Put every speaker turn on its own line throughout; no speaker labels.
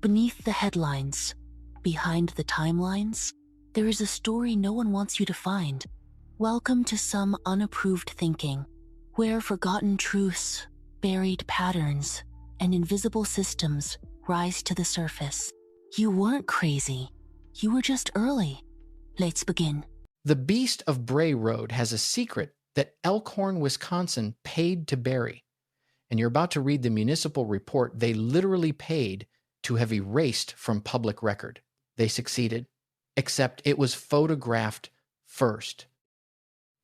Beneath the headlines, behind the timelines, there is a story no one wants you to find. Welcome to some unapproved thinking, where forgotten truths, buried patterns, and invisible systems rise to the surface. You weren't crazy. You were just early. Let's begin.
The Beast of Bray Road has a secret that Elkhorn, Wisconsin paid to bury. And you're about to read the municipal report they literally paid to have erased from public record. They succeeded, except it was photographed first.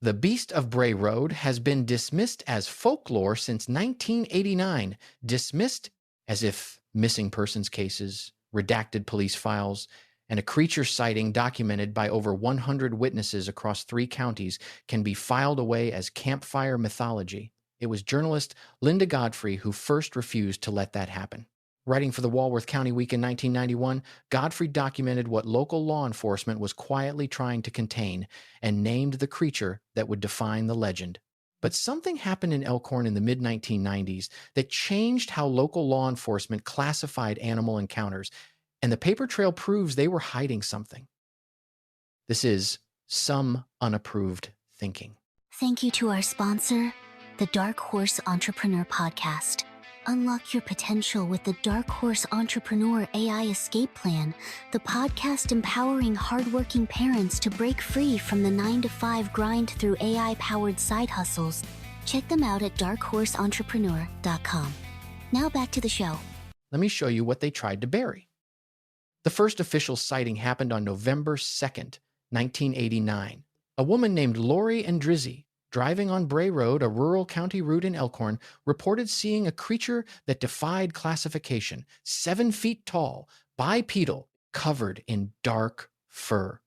The Beast of Bray Road has been dismissed as folklore since 1989, dismissed as if missing persons cases, redacted police files, and a creature sighting documented by over 100 witnesses across 3 counties can be filed away as campfire mythology. It was journalist Linda Godfrey who first refused to let that happen. Writing for the Walworth County Week in 1991, Godfrey documented what local law enforcement was quietly trying to contain and named the creature that would define the legend. But something happened in Elkhorn in the mid-1990s that changed how local law enforcement classified animal encounters, and the paper trail proves they were hiding something. This is some unapproved thinking.
Thank you to our sponsor, the Dark Horse Entrepreneur Podcast. Unlock your potential with the Dark Horse Entrepreneur AI Escape Plan, the podcast empowering hardworking parents to break free from the 9-to-5 grind through AI-powered side hustles. Check them out at darkhorseentrepreneur.com. Now back to the show.
Let me show you what they tried to bury. The first official sighting happened on November 2nd, 1989. A woman named Lori Andrizzi, driving on Bray Road, a rural county route in Elkhorn, reported seeing a creature that defied classification, 7 feet tall, bipedal, covered in dark fur.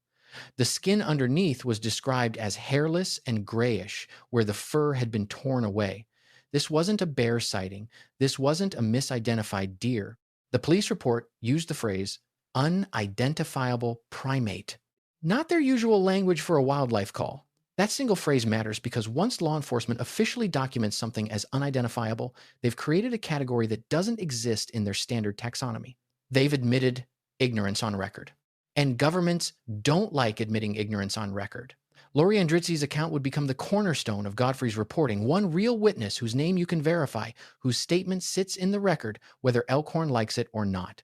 The skin underneath was described as hairless and grayish, where the fur had been torn away. This wasn't a bear sighting. This wasn't a misidentified deer. The police report used the phrase, unidentifiable primate. Not their usual language for a wildlife call. That single phrase matters because once law enforcement officially documents something as unidentifiable, they've created a category that doesn't exist in their standard taxonomy. They've admitted ignorance on record. And governments don't like admitting ignorance on record. Lori Andrizzi's account would become the cornerstone of Godfrey's reporting, one real witness whose name you can verify, whose statement sits in the record whether Elkhorn likes it or not.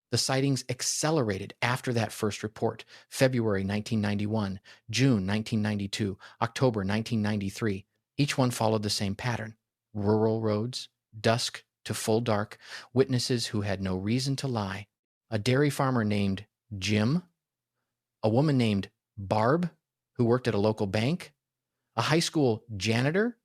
The sightings accelerated after that first report, February 1991, June 1992, October 1993. Each one followed the same pattern. Rural roads, dusk to full dark, witnesses who had no reason to lie, a dairy farmer named Jim, a woman named Barb, who worked at a local bank, a high school janitor.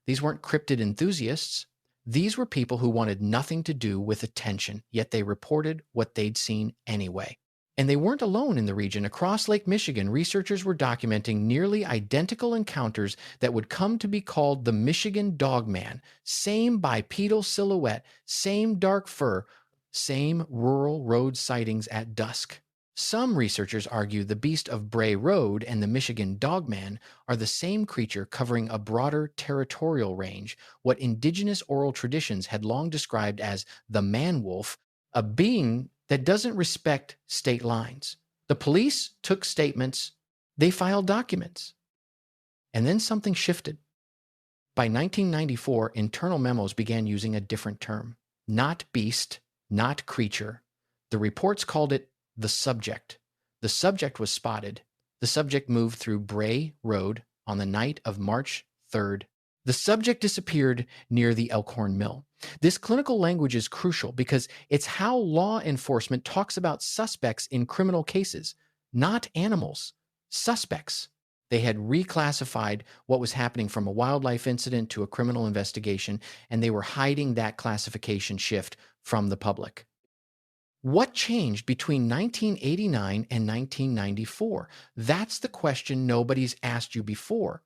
These weren't cryptid enthusiasts. These were people who wanted nothing to do with attention, yet they reported what they'd seen anyway. And they weren't alone in the region. Across Lake Michigan, researchers were documenting nearly identical encounters that would come to be called the Michigan Dogman. Same bipedal silhouette, same dark fur, same rural road sightings at dusk. Some researchers argue the Beast of Bray Road and the Michigan Dogman are the same creature covering a broader territorial range, what indigenous oral traditions had long described as the man-wolf, a being that doesn't respect state lines. The police took statements, they filed documents. And then something shifted. By 1994, internal memos began using a different term. Not beast, not creature. The reports called it the subject. The subject was spotted. The subject moved through Bray Road on the night of March 3rd. The subject disappeared near the Elkhorn Mill. This clinical language is crucial because it's how law enforcement talks about suspects in criminal cases, not animals. Suspects. They had reclassified what was happening from a wildlife incident to a criminal investigation, and they were hiding that classification shift from the public. What changed between 1989 and 1994? That's the question nobody's asked you before.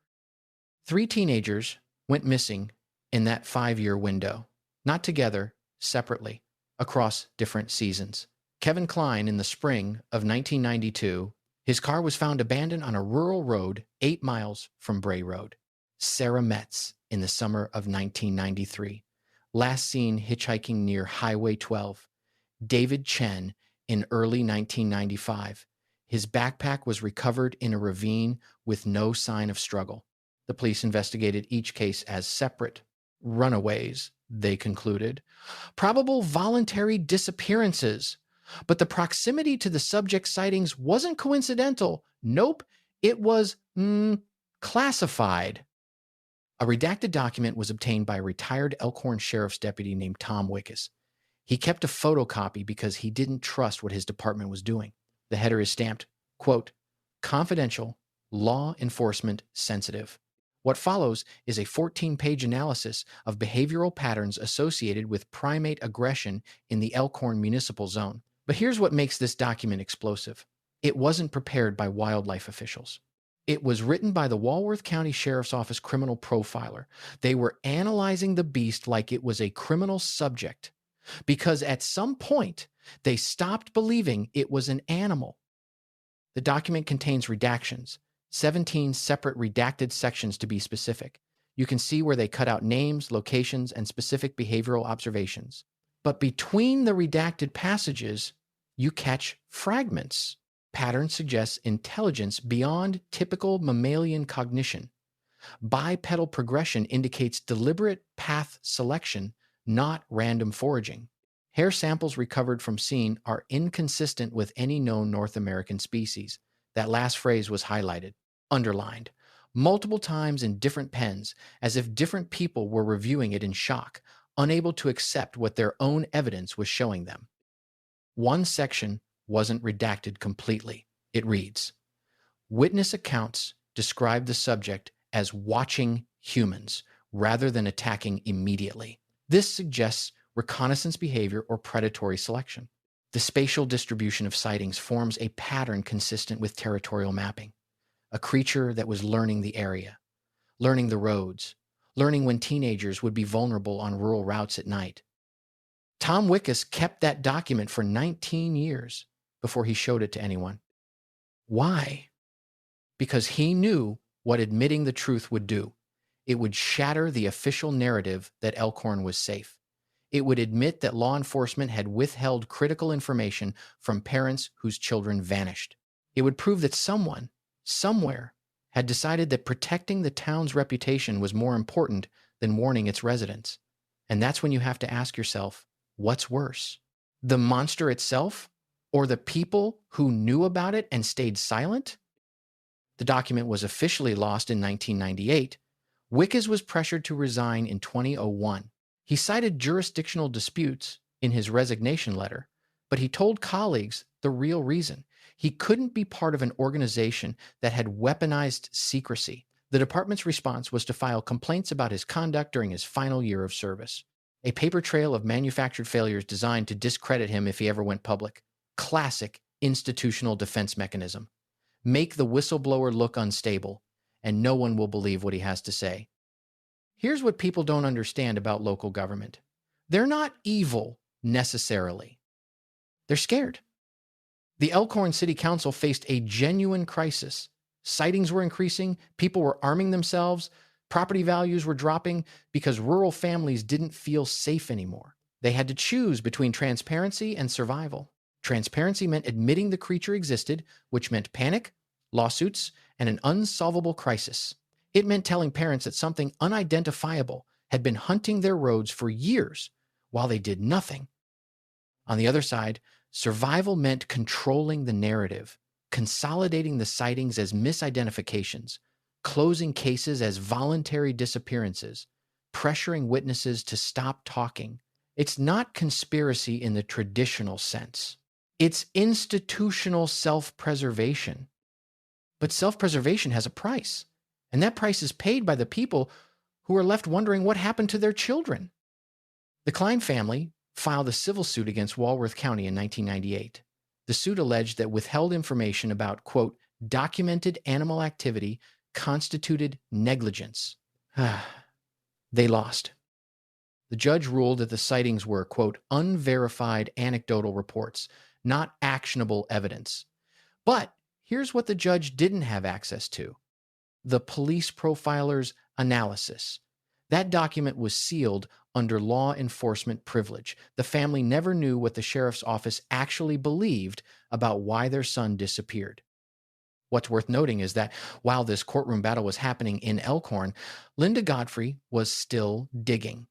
3 teenagers went missing in that 5-year window, not together, separately, across different seasons. Kevin Klein in the spring of 1992, his car was found abandoned on a rural road 8 miles from Bray Road. Sarah Metz in the summer of 1993, last seen hitchhiking near Highway 12. David Chen, in early 1995. His backpack was recovered in a ravine with no sign of struggle. The police investigated each case as separate runaways, they concluded. Probable voluntary disappearances. But the proximity to the subject's sightings wasn't coincidental. Nope, it was classified. A redacted document was obtained by a retired Elkhorn sheriff's deputy named Tom Wickes. He kept a photocopy because he didn't trust what his department was doing. The header is stamped, quote, confidential, law enforcement sensitive. What follows is a 14-page analysis of behavioral patterns associated with primate aggression in the Elkhorn municipal zone. But here's what makes this document explosive. It wasn't prepared by wildlife officials. It was written by the Walworth County Sheriff's Office criminal profiler. They were analyzing the beast like it was a criminal subject, because at some point, they stopped believing it was an animal. The document contains redactions, 17 separate redacted sections to be specific. You can see where they cut out names, locations, and specific behavioral observations. But between the redacted passages, you catch fragments. Pattern suggests intelligence beyond typical mammalian cognition. Bipedal progression indicates deliberate path selection, not random foraging. Hair samples recovered from scene are inconsistent with any known North American species. That last phrase was highlighted, underlined, multiple times in different pens, as if different people were reviewing it in shock, unable to accept what their own evidence was showing them. One section wasn't redacted completely. It reads, witness accounts describe the subject as watching humans rather than attacking immediately. This suggests reconnaissance behavior or predatory selection. The spatial distribution of sightings forms a pattern consistent with territorial mapping. A creature that was learning the area, learning the roads, learning when teenagers would be vulnerable on rural routes at night. Tom Wickes kept that document for 19 years before he showed it to anyone. Why? Because he knew what admitting the truth would do. It would shatter the official narrative that Elkhorn was safe. It would admit that law enforcement had withheld critical information from parents whose children vanished. It would prove that someone, somewhere, had decided that protecting the town's reputation was more important than warning its residents. And that's when you have to ask yourself, what's worse? The monster itself, or the people who knew about it and stayed silent? The document was officially lost in 1998. Wickes was pressured to resign in 2001. He cited jurisdictional disputes in his resignation letter, but he told colleagues the real reason. He couldn't be part of an organization that had weaponized secrecy. The department's response was to file complaints about his conduct during his final year of service. A paper trail of manufactured failures designed to discredit him if he ever went public. Classic institutional defense mechanism. Make the whistleblower look unstable, and no one will believe what he has to say. Here's what people don't understand about local government. They're not evil, necessarily. They're scared. The Elkhorn City Council faced a genuine crisis. Sightings were increasing, people were arming themselves, property values were dropping because rural families didn't feel safe anymore. They had to choose between transparency and survival. Transparency meant admitting the creature existed, which meant panic, lawsuits, and an unsolvable crisis. It meant telling parents that something unidentifiable had been hunting their roads for years while they did nothing. On the other side, survival meant controlling the narrative, consolidating the sightings as misidentifications, closing cases as voluntary disappearances, pressuring witnesses to stop talking. It's not conspiracy in the traditional sense. It's institutional self-preservation. But self-preservation has a price, and that price is paid by the people who are left wondering what happened to their children. The Klein family filed a civil suit against Walworth County in 1998. The suit alleged that withheld information about, quote, documented animal activity constituted negligence. They lost. The judge ruled that the sightings were, quote, unverified anecdotal reports, not actionable evidence. But here's what the judge didn't have access to: the police profiler's analysis. That document was sealed under law enforcement privilege. The family never knew what the sheriff's office actually believed about why their son disappeared. What's worth noting is that while this courtroom battle was happening in Elkhorn, Linda Godfrey was still digging.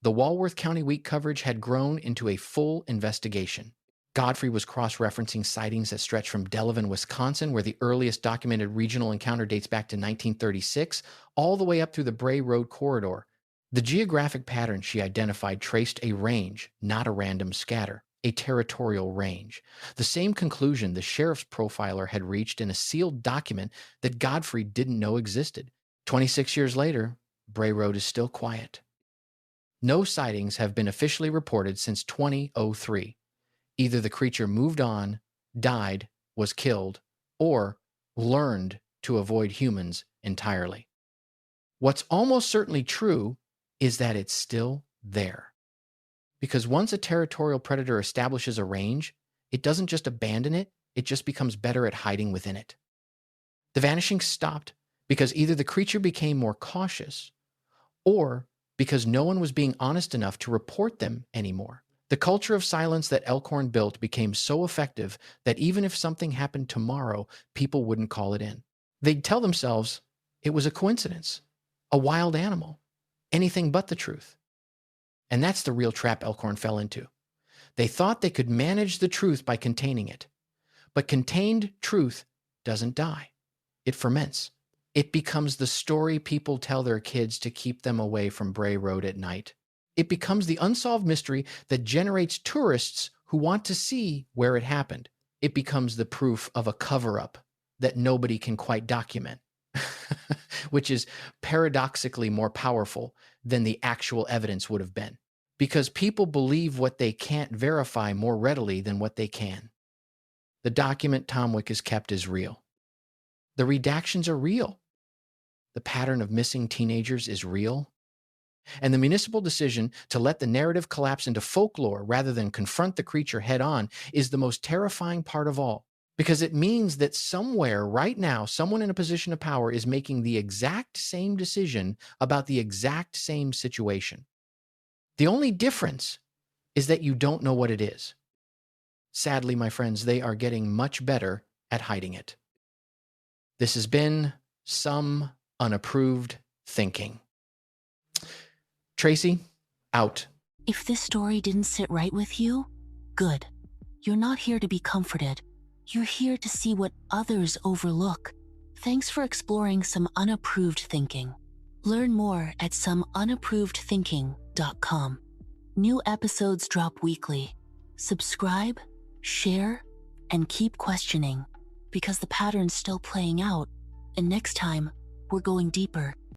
The Walworth County Week coverage had grown into a full investigation. Godfrey was cross-referencing sightings that stretched from Delavan, Wisconsin, where the earliest documented regional encounter dates back to 1936, all the way up through the Bray Road corridor. The geographic pattern she identified traced a range, not a random scatter, a territorial range. The same conclusion the sheriff's profiler had reached in a sealed document that Godfrey didn't know existed. 26 years later, Bray Road is still quiet. No sightings have been officially reported since 2003. Either the creature moved on, died, was killed, or learned to avoid humans entirely. What's almost certainly true is that it's still there. Because once a territorial predator establishes a range, it doesn't just abandon it, it just becomes better at hiding within it. The vanishing stopped because either the creature became more cautious or because no one was being honest enough to report them anymore. The culture of silence that Elkhorn built became so effective that even if something happened tomorrow, people wouldn't call it in. They'd tell themselves it was a coincidence, a wild animal, anything but the truth. And that's the real trap Elkhorn fell into. They thought they could manage the truth by containing it. But contained truth doesn't die. It ferments. It becomes the story people tell their kids to keep them away from Bray Road at night. It becomes the unsolved mystery that generates tourists who want to see where it happened. It becomes the proof of a cover-up that nobody can quite document, which is paradoxically more powerful than the actual evidence would have been, because people believe what they can't verify more readily than what they can. The document Tom Wickes kept is real. The redactions are real. The pattern of missing teenagers is real. And the municipal decision to let the narrative collapse into folklore rather than confront the creature head-on is the most terrifying part of all, because it means that somewhere right now, someone in a position of power is making the exact same decision about the exact same situation. The only difference is that you don't know what it is. Sadly, my friends, they are getting much better at hiding it. This has been Some Unapproved Thinking. Tracy, out.
If this story didn't sit right with you, good. You're not here to be comforted. You're here to see what others overlook. Thanks for exploring some unapproved thinking. Learn more at someunapprovedthinking.com. New episodes drop weekly. Subscribe, share, and keep questioning, because the pattern's still playing out, and next time, we're going deeper.